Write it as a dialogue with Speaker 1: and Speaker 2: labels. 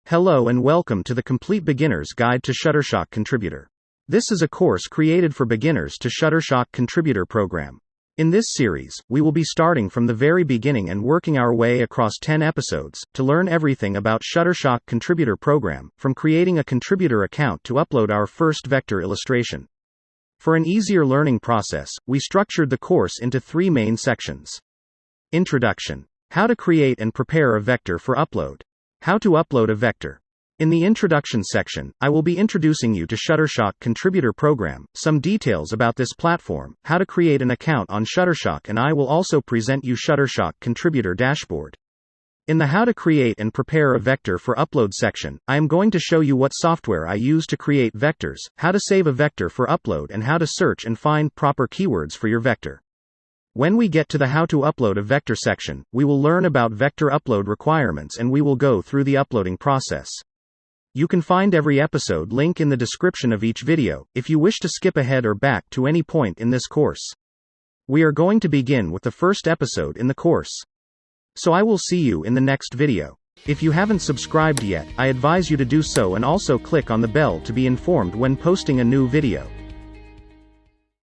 Speaker 1: Hello and welcome to the Complete Beginner's Guide to Shutterstock Contributor. This is a course created for beginners to Shutterstock Contributor program. In this series, we will be starting from the very beginning and working our way across 10 episodes to learn everything about Shutterstock Contributor program, from creating a contributor account to upload our first vector illustration. For an easier learning process, we structured the course into 3 main sections. Introduction. How to create and prepare a vector for upload. How to upload a vector. In the introduction section, I will be introducing you to Shutterstock Contributor Program, some details about this platform, how to create an account on Shutterstock, and I will also present you Shutterstock Contributor Dashboard. In the How to Create and Prepare a Vector for Upload section, I am going to show you what software I use to create vectors, how to save a vector for upload, and how to search and find proper keywords for your vector. When we get to the How to Upload a Vector section, we will learn about vector upload requirements and we will go through the uploading process. You can find every episode link in the description of each video, if you wish to skip ahead or back to any point in this course. We are going to begin with the first episode in the course. So I will see you in the next video. If you haven't subscribed yet, I advise you to do so and also click on the bell to be informed when posting a new video.